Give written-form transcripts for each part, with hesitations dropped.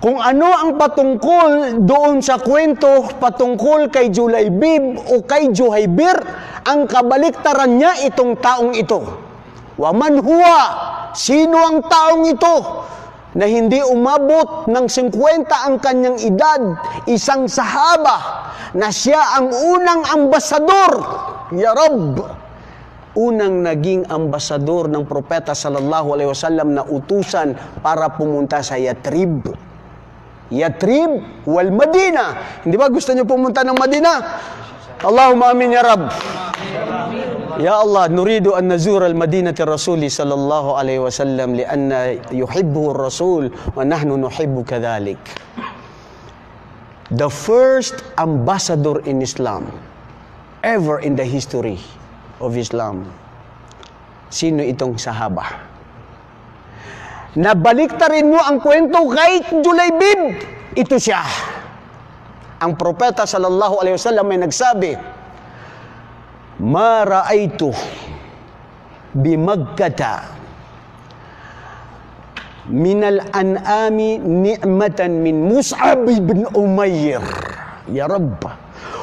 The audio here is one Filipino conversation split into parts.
Kung ano ang patungkol doon sa kwento patungkol kay Julaybib o kay Juhaybir, ang kabaliktaran niya itong taong ito. Waman huwa, sino ang taong ito na hindi umabot ng 50 ang kanyang edad, isang sahaba na siya ang unang ambasador, ya Rab, unang naging ambasador ng propeta sallallahu alaihi wasallam na utusan para pumunta sa Yatrib. Yatrib wal Madina. Hindi ba gusto niyo pumunta ng Madina? Allahumma amin ya Rab. Ya Allah, nuridu an nazura al-Madinati Rasuli sallallahu alaihi wasallam lianna yuhibbu ar-Rasul wa nahnu nuhibbu kadhalik. The first ambassador in Islam ever in the history of Islam. Sino itong sahaba? Nabaliktarin mo ang kwento kay Julaybib. Ito siya. Ang propeta sallallahu alaihi wasallam ay nagsabi, "Ma ra'aytu bi Makkah min al-an'ami ni'matan min Mus'ab ibn Umayr." Ya Rabb,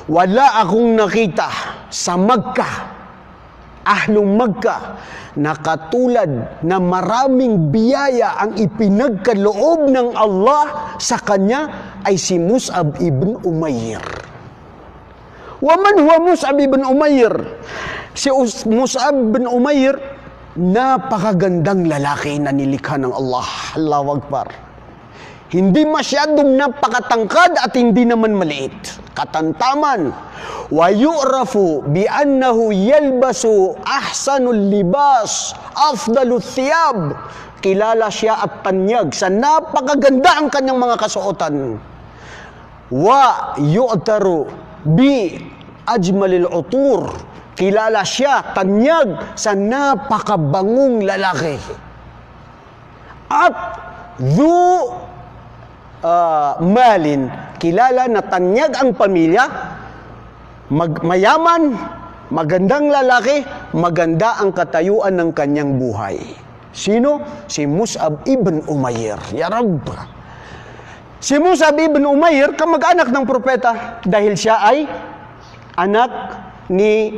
wala akong nakita sa Makkah, ahlong Makkah, na katulad na maraming biyaya ang ipinagkaloob ng Allah sa kanya ay si Mus'ab ibn Umayr. Waman huwa Mus'ab ibn Umayr? Si Mus'ab ibn Umayr, napakagandang lalaki na nilikha ng Allah. Allahu Akbar. Hindi masyadong napakatangkad at hindi naman maliit. Katantaman. Wa yu'rafu bi annahu yalbasu ahsanul libas, afdalut thiyab. Kilala siya at tanyag sa napakaganda ang kanyang mga kasuotan. Wa yu'taru bi ajmalil utur. Kilala siya, tanyag sa napakabangong lalaki. At malin, kilala na tanyag ang pamilya, mayaman, magandang lalaki, maganda ang katayuan ng kanyang buhay. Sino? Si Mus'ab ibn Umayr. Ya Rabb. Si Mus'ab ibn Umayr, kamag-anak ng propeta dahil siya ay anak ni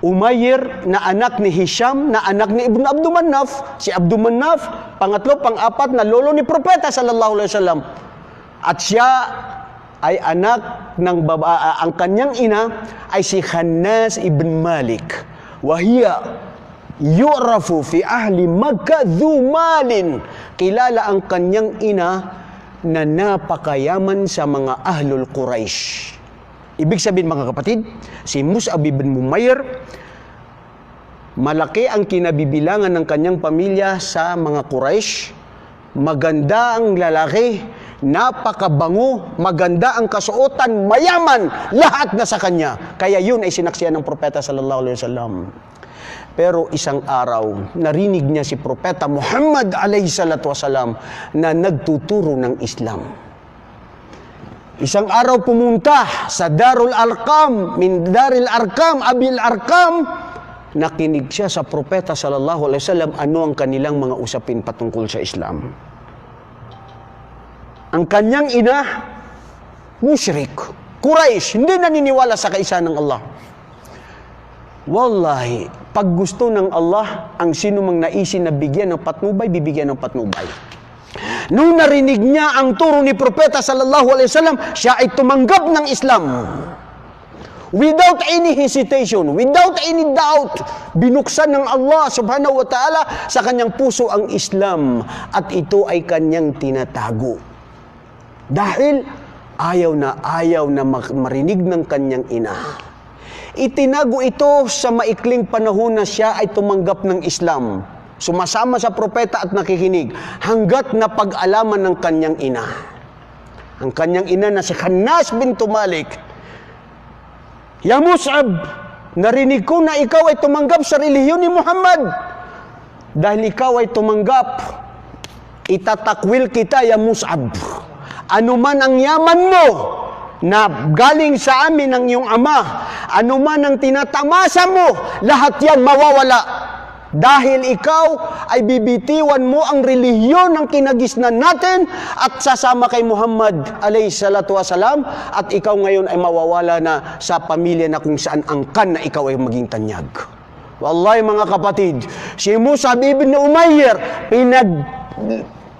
Umayr na anak ni Hisham na anak ni Ibn Abdul Manaf. Si Abdul Manaf, pangatlo, pang-apat na lolo ni propeta sallallahu alaihi wasallam. At siya ay anak ng ang kanyang ina ay si Khannas ibn Malik. Wahiya yu'rafu fi ahli Makkah dhu malin. Kilala ang kanyang ina na napakayaman sa mga ahlul Quraysh. Ibig sabihin mga kapatid, si Mus'ab ibn Umayr, malaki ang kinabibilangan ng kanyang pamilya sa mga Quraysh. Maganda ang lalaki, napakabango, maganda ang kasuotan, mayaman, lahat na sa kanya. Kaya yun ay sinaksihan ng propeta sallallahu alaihi wasallam. Pero isang araw, narinig niya si propeta Muhammad alaihi salatu wasalam na nagtuturo ng Islam. Isang araw pumunta sa Darul Arqam, min Daril Arqam, Abil Arqam, nakinig siya sa propeta sallallahu alaihi wasallam ano ang kanilang mga usapin patungkol sa Islam. Ang kanyang ina, musyrik, Quraysh, hindi naniniwala sa kaisahan ng Allah. Wallahi, pag gusto ng Allah, ang sino mang naisin na bigyan ng patnubay, bibigyan ng patnubay. Nung narinig niya ang turo ni propeta sallallahu alaihi wasallam, siya ay tumanggap ng Islam. Without any hesitation, without any doubt, binuksan ng Allah subhanahu wa ta'ala sa kanyang puso ang Islam at ito ay kanyang tinatago. Dahil ayaw na marinig ng kanyang ina. Itinago ito sa maikling panahon na siya ay tumanggap ng Islam. Sumasama sa propeta at nakikinig hanggat napag-alaman ng kanyang ina. Ang kanyang ina na si Khannas bintu Malik, "Ya Mus'ab, narinig ko na ikaw ay tumanggap sa relihiyon ni Muhammad. Dahil ikaw ay tumanggap, itatakwil kita, ya Mus'ab. Ano man ang yaman mo na galing sa amin ng iyong ama, ano man ang tinatamasa mo, lahat yan mawawala. Dahil ikaw ay bibitiwan mo ang relihiyon ng kinagisnan natin at sasama kay Muhammad alayhi salatu wasalam, at ikaw ngayon ay mawawala na sa pamilya na kung saan angkan na ikaw ay maging tanyag. Wallahi mga kapatid, si Mus'ab ibn Umair,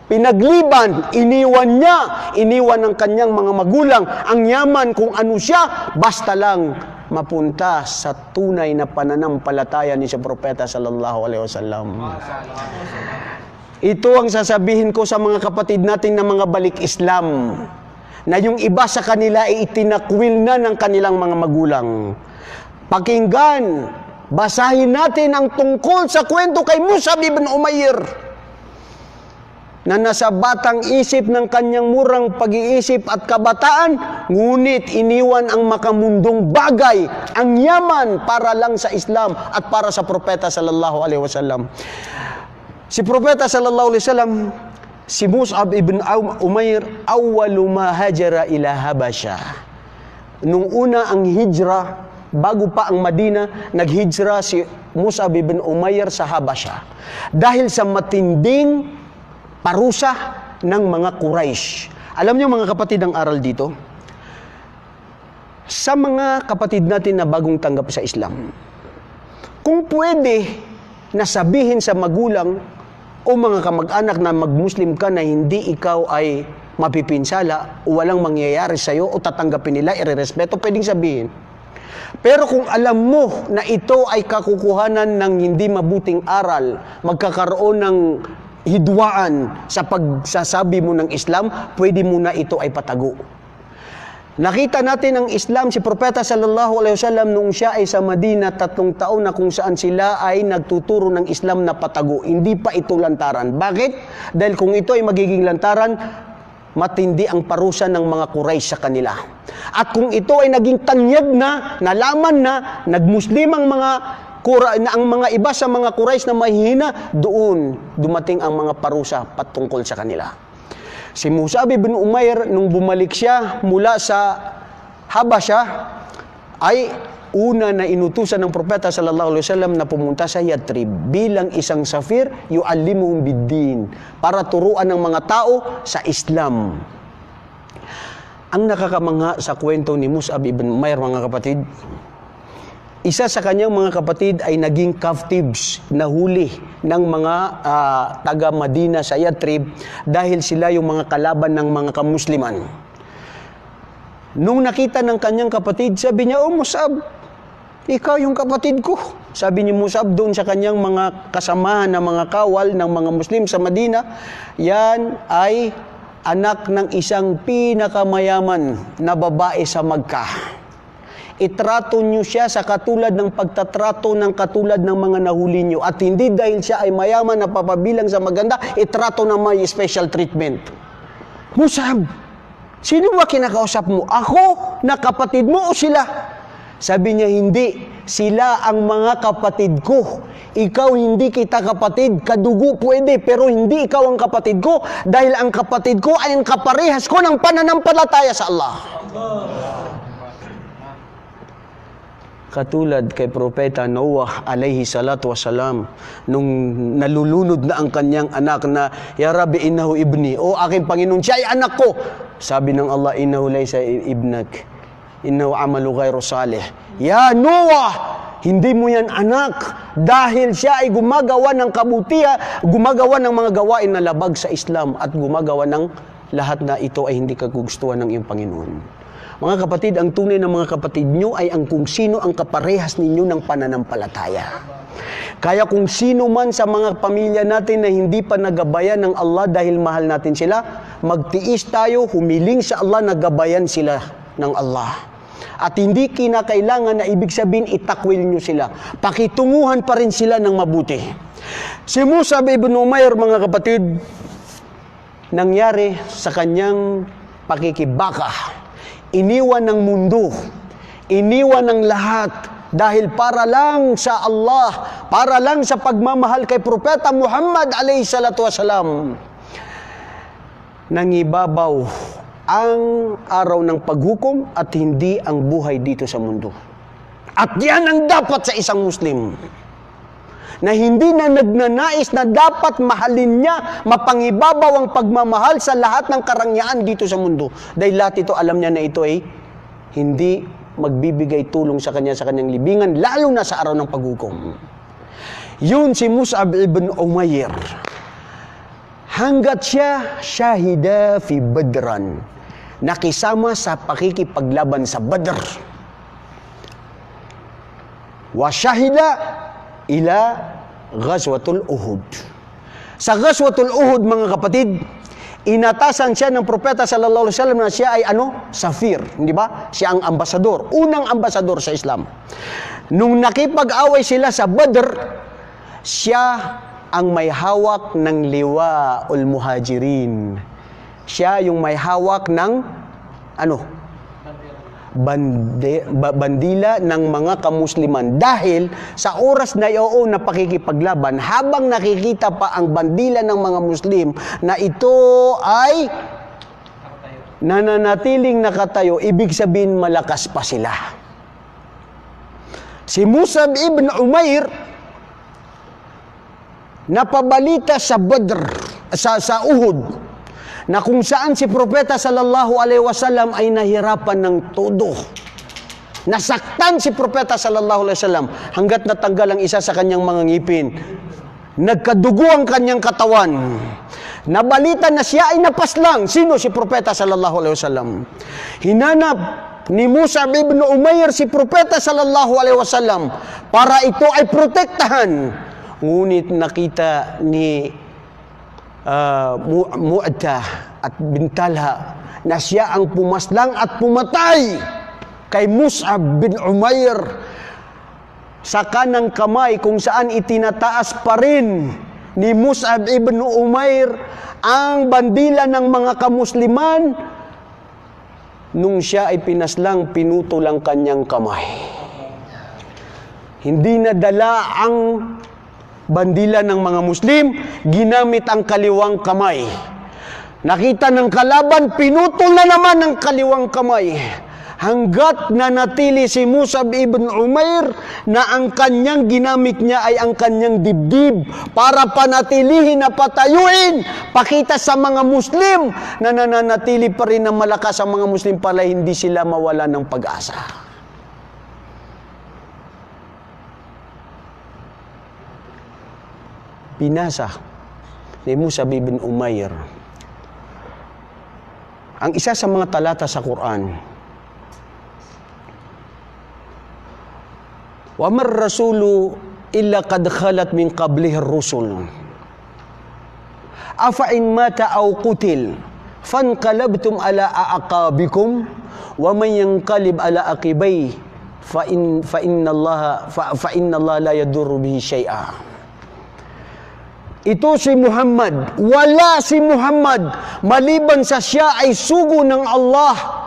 pinagliban, iniwan ng kanyang mga magulang, ang yaman kung ano siya, basta lang mapunta sa tunay na pananampalataya ni sa propeta sallallahu alaihi wasallam. Ito ang sasabihin ko sa mga kapatid natin na mga balik Islam, na yung iba sa kanila ay itinakwil na ng kanilang mga magulang. Pakinggan, basahin natin ang tungkol sa kwento kay Mus'ab ibn Umair, na nasa batang isip ng kanyang murang pag-iisip at kabataan, ngunit iniwan ang makamundong bagay, ang yaman, para lang sa Islam at para sa propeta sallallahu alaihi wasallam. Si propeta sallallahu alaihi wasallam, si Mus'ab ibn Umair, awwalu ma hajara ila Habasha. Nung una ang hijra, bago pa ang Madina, naghijra si Mus'ab ibn Umair sa Habasha dahil sa matinding parusa ng mga Quraysh. Alam niyo mga kapatid, ang aral dito, sa mga kapatid natin na bagong tanggap sa Islam, kung pwede na sabihin sa magulang o mga kamag-anak na mag-Muslim ka na hindi ikaw ay mapipinsala o walang mangyayari sa iyo o tatanggapin nila, irerespeto, pwedeng sabihin. Pero kung alam mo na ito ay kakukuhanan ng hindi mabuting aral, magkakaroon ng hidwaan sa pagsasabi mo ng Islam, pwede mo na ito ay patago. Nakita natin ang Islam, si Propeta sallallahu alaihi wasallam, nung siya ay sa Madina, 3 taon na kung saan sila ay nagtuturo ng Islam na patago. Hindi pa ito lantaran. Bakit? Dahil kung ito ay magiging lantaran, matindi ang parusa ng mga Quraysh sa kanila. At kung ito ay naging tanyag na, nalaman na, nagmuslim ang mga iba sa mga Quraysh na mahihina, doon dumating ang mga parusa patungkol sa kanila. Si Mus'ab ibn Umair, nung bumalik siya mula sa Habasha, ay una na inutusan ng propeta sallallahu alaihi wasallam na pumunta sa Yathrib bilang isang safir, yu'allimuhum bid-din, para turuan ng mga tao sa Islam. Ang nakakamangha sa kwento ni Mus'ab ibn Umair, mga kapatid, isa sa kanyang mga kapatid ay naging captives, nahuli ng mga taga Madina sa Yathrib dahil sila yung mga kalaban ng mga kamusliman. Nung nakita ng kanyang kapatid, sabi niya, "Oh Mus'ab, ikaw yung kapatid ko." Sabi ni Mus'ab doon sa kanyang mga kasamahan na mga kawal ng mga Muslim sa Madina, "Yan ay anak ng isang pinakamayaman na babae sa Makkah. Itrato niyo siya sa katulad ng pagtatrato ng katulad ng mga nahuli niyo. At hindi dahil siya ay mayaman na papabilang sa maganda, itrato na may special treatment." Mus'ab, sino ba kinakausap mo? Ako na kapatid mo o sila? Sabi niya, hindi. Sila ang mga kapatid ko. Ikaw hindi kita kapatid. Kadugo pwede, pero hindi ikaw ang kapatid ko. Dahil ang kapatid ko ay ang kaparehas ko ng pananampalataya sa Allah. Katulad kay Propeta Noah alayhi salatu wasalam, nung nalulunod na ang kanyang anak na, "Ya Rabbi, innahu ibni," o aking Panginoon, siya ay anak ko. Sabi ng Allah, "Innahu laysa ibnak, innahu amalu ghairu salih." Ya Noah, hindi mo yan anak, dahil siya ay gumagawa ng kabutihan, gumagawa ng mga gawain na labag sa Islam, at gumagawa ng lahat na ito ay hindi kagustuhan ng iyong Panginoon. Mga kapatid, ang tunay ng mga kapatid nyo ay ang kung sino ang kaparehas ninyo ng pananampalataya. Kaya kung sino man sa mga pamilya natin na hindi pa nagabayan ng Allah dahil mahal natin sila, magtiis tayo, humiling sa Allah na gabayan sila ng Allah. At hindi kinakailangan na ibig sabihin itakwil nyo sila. Pakitunguhan pa rin sila ng mabuti. Si Mus'ab ibn Umair, mga kapatid, nangyari sa kanyang pakikibaka. Iniwan ng mundo, iniwan ng lahat dahil para lang sa Allah, para lang sa pagmamahal kay Propeta Muhammad alayhi salatu wasalam. Nangibabaw ang araw ng paghukom at hindi ang buhay dito sa mundo. At yan ang dapat sa isang Muslim. na hindi na nagnanais na dapat mahalin niya, mapangibabaw ang pagmamahal sa lahat ng karangyaan dito sa mundo. Dahil lahat ito, alam niya na ito ay hindi magbibigay tulong sa kanya sa kanyang libingan, lalo na sa araw ng paghukom. Yun si Mus'ab ibn Umair. Hanggat siya syahida fi Badran, nakisama sa pakikipaglaban sa Badr. Wa syahida ila Ghazwatul Uhud. Sa Ghazwatul Uhud, mga kapatid, inatasan siya ng propeta sallallahu alaihi wasallam na siya ay Safir, hindi ba? Siya ang ambasador, unang ambasador sa Islam. Nung nakipag-away sila sa Badr, siya ang may hawak ng liwaul muhajirin. Siya yung may hawak ng bandila ng mga kamusliman. Dahil sa oras na iyon na pakikipaglaban, habang nakikita pa ang bandila ng mga Muslim na ito ay nananatiling nakatayo, ibig sabihin malakas pa sila. Si Mus'ab ibn Umair napabalita sa Badr, sa Uhud, na kung saan si Propeta sallallahu alaihi wasallam ay nahirapan ng todo. Nasaktan si Propeta sallallahu alaihi wasallam hanggat natanggal ang isa sa kanyang mga ngipin. Nagkadugo ang kanyang katawan. Nabalita na siya ay napaslang. Sino? Si Propeta sallallahu alaihi wasallam. Hinanap ni Mus'ab ibn Umair si Propeta sallallahu alaihi wasallam para ito ay protektahan. Ngunit nakita ni Mu'tah at Bintalha na siya ang pumaslang at pumatay kay Mus'ab bin Umair sa kanang kamay, kung saan itinataas pa rin ni Mus'ab ibn Umair ang bandila ng mga kamusliman. Nung siya ay pinaslang, pinutol ang kanyang kamay. Hindi nadala ang bandila ng mga Muslim, ginamit ang kaliwang kamay. Nakita ng kalaban, pinutol na naman ang kaliwang kamay. Hanggat nanatili si Mus'ab ibn Umair na ang kanyang ginamit niya ay ang kanyang dibdib para panatilihin na patayuin, pakita sa mga Muslim na nananatili pa rin na malakas ang mga Muslim para hindi sila mawala ng pag-asa. Pinasa ni Mus'ab ibn Umair ang isa sa mga talata sa Quran. Wa mar rasulu illa qad khalat min qablihi ar-rusul. Afa in mata aw qutil fanqalabtum ala aqabikum wa man yanqalib ala aqibay fa inna Allah la yadurru bihi syai'a. Ito si Muhammad, wala si Muhammad maliban sa siya ay sugo ng Allah,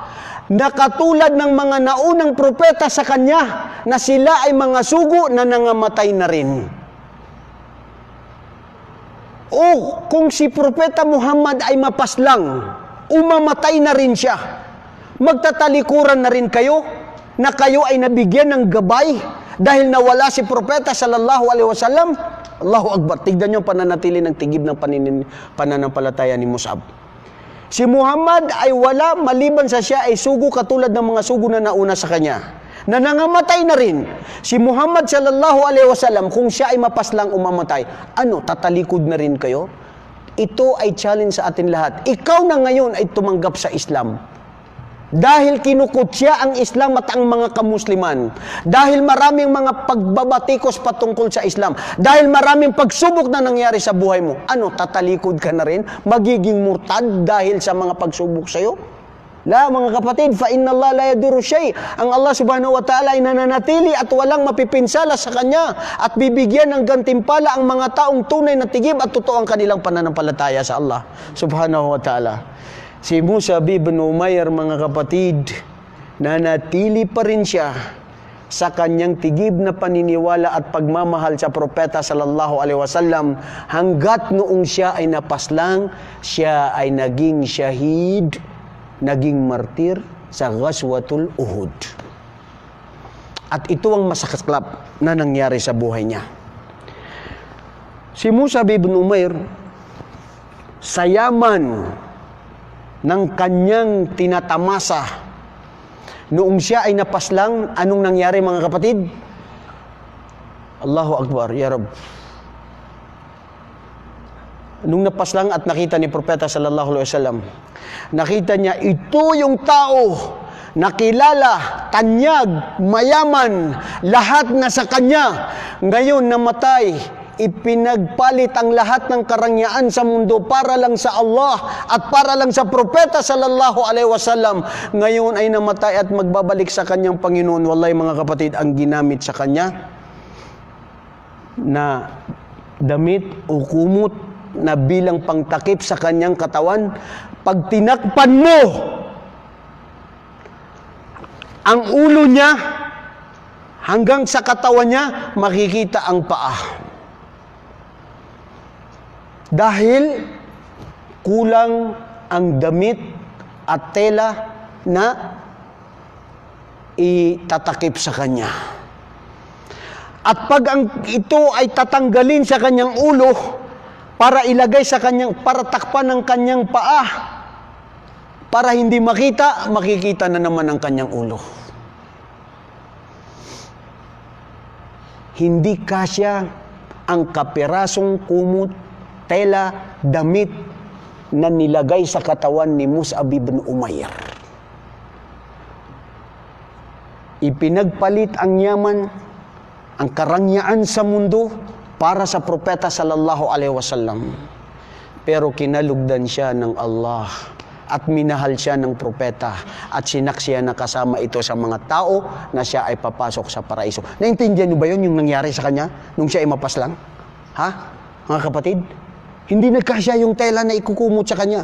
na katulad ng mga naunang propeta sa kanya, na sila ay mga sugo na nangamatay na rin. O kung si Propeta Muhammad ay mapaslang, umamatay na rin siya, magtatalikuran na rin kayo, na kayo ay nabigyan ng gabay dahil nawala si Propeta sallallahu alaihi wasallam. Allahu Akbar. Tignan nyo pananatili ng tigib ng pananampalataya ni Mus'ab. Si Muhammad ay wala maliban sa siya ay sugo katulad ng mga sugo na nauna sa kanya, na nangamatay na rin. Si Muhammad sallallahu alaihi wasallam, kung siya ay mapaslang umamatay, tatalikod na rin kayo? Ito ay challenge sa atin lahat. Ikaw na ngayon ay tumanggap sa Islam. Dahil kinukutya ang Islam at ang mga kamusliman. Dahil maraming mga pagbabatikos patungkol sa Islam. Dahil maraming pagsubok na nangyari sa buhay mo. Tatalikod ka na rin? Magiging murtad dahil sa mga pagsubok sa'yo? La, mga kapatid, fa inna Allah la yadurru syai'. Ang Allah subhanahu wa ta'ala ay nananatili at walang mapipinsala sa Kanya at bibigyan ng gantimpala ang mga taong tunay na tigib at totoo ang kanilang pananampalataya sa Allah subhanahu wa ta'ala. Si Mus'ab ibn Umair, mga kapatid, nanatili pa rin siya sa kanyang tigib na paniniwala at pagmamahal sa propeta sallallahu alaihi wasallam hanggat noong siya ay napaslang, siya ay naging syahid, naging martir sa Ghazwatul Uhud. At ito ang masaklap na nangyari sa buhay niya. Si Mus'ab ibn Umair, sa yaman ng kanyang tinatamasa, noong siya ay napaslang, anong nangyari mga kapatid? Allahu Akbar, Ya Rab. Nung napaslang at nakita ni Propeta sallallahu alaihi wasallam, nakita niya ito yung tao na kilala, tanyag, mayaman, lahat na sa kanya. Ngayon namatay, ipinagpalit ang lahat ng karangyaan sa mundo para lang sa Allah at para lang sa Propeta sallallahu alaihi wasallam. Ngayon ay namatay at magbabalik sa kanyang Panginoon. Wallahi mga kapatid, ang ginamit sa kanya na damit o kumot na bilang pangtakip sa kanyang katawan, pag tinakpan mo ang ulo niya hanggang sa katawan niya, makikita ang paa. Dahil kulang ang damit at tela na itatakip sa kanya. At pag ito ay tatanggalin sa kanyang ulo para ilagay sa kanyang, para takpan ng kanyang paa, para hindi makita, makikita na naman ang kanyang ulo. Hindi kasya ang kapirasong kumot, tela, damit na nilagay sa katawan ni Mus'ab ibn Umair. Ipinagpalit ang yaman, ang karangyaan sa mundo para sa Propeta sallallahu alaihi wasallam. Pero kinalugdan siya ng Allah at minahal siya ng Propeta at sinaksiya na kasama ito sa mga tao na siya ay papasok sa paraiso. Naintindihan niyo ba yun yung nangyari sa kanya nung siya ay mapaslang? Ha? Mga kapatid? Hindi nagkasya yung tela na ikukumot sa kanya.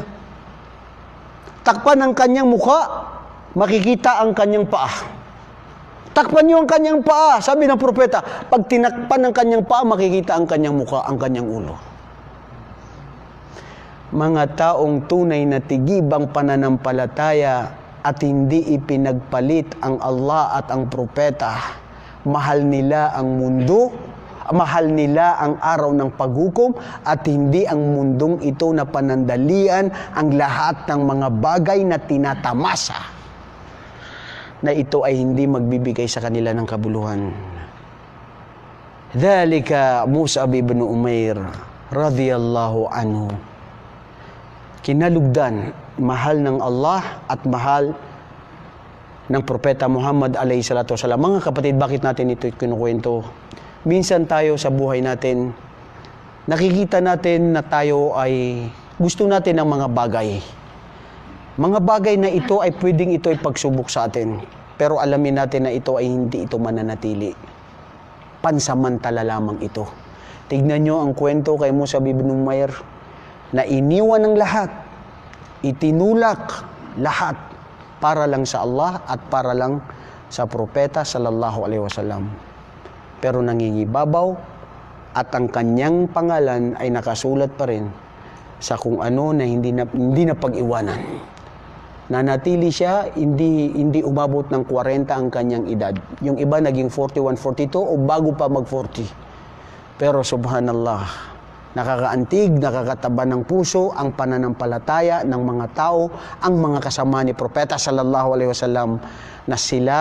Takpan ang kanyang mukha, makikita ang kanyang paa. Takpan niyo ang kanyang paa. Sabi ng Propeta, pag tinakpan ng kanyang paa, makikita ang kanyang mukha, ang kanyang ulo. Mga taong tunay na tigibang pananampalataya at hindi ipinagpalit ang Allah at ang Propeta, mahal nila ang mundo, mahal nila ang araw ng paghukom at hindi ang mundong ito na panandalian ang lahat ng mga bagay na tinatamasa na ito ay hindi magbibigay sa kanila ng kabuluhan. Dhalika Mus'ab ibn Umair radhiyallahu anhu. Kinalugdan, mahal ng Allah at mahal ng Propeta Muhammad alayhi salatu wasalam. Mga kapatid, bakit natin ito kinukwento? Minsan tayo sa buhay natin, nakikita natin na tayo ay gusto natin ng mga bagay. Mga bagay na ito ay pwedeng ito ay pagsubok sa atin. Pero alamin natin na ito ay hindi ito mananatili. Pansamantala lamang ito. Tignan nyo ang kwento kay Mus'ab ibn Umair na iniwan ng lahat, itinulak lahat para lang sa Allah at para lang sa Propeta sallallahu alaihi wasallam. Pero nangingibabaw at ang kanyang pangalan ay nakasulat pa rin sa kung ano na hindi na pag-iwanan. Nanatili siya, hindi umabot ng 40 ang kanyang edad. Yung iba naging 41, 42 o bago pa mag-40. Pero subhanallah, nakakaantig, nakakataba ng puso ang pananampalataya ng mga tao, ang mga kasama ni Propeta sallallahu alaihi wasallam na sila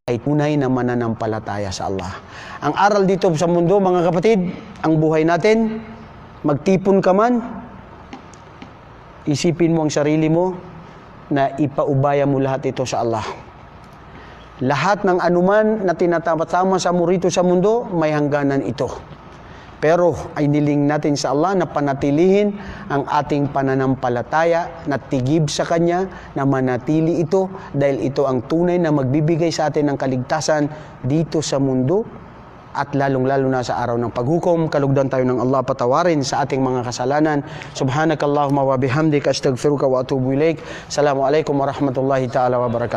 ay tunay na mananampalataya sa Allah. Ang aral dito sa mundo, mga kapatid, ang buhay natin, magtipon ka man, isipin mo ang sarili mo na ipaubaya mo lahat ito sa Allah. Lahat ng anuman na tinatama sa mo rito sa mundo, may hangganan ito. Pero ay niling natin sa Allah na panatilihin ang ating pananampalataya, na tigib sa Kanya, na manatili ito dahil ito ang tunay na magbibigay sa atin ng kaligtasan dito sa mundo at lalong-lalo na sa araw ng paghukom. Kalugdan tayo ng Allah, patawarin sa ating mga kasalanan. Subhanakallahumma wa bihamdika astaghfiruka wa atubu ilaik. Assalamualaikum warahmatullahi ta'ala wabarakatuh.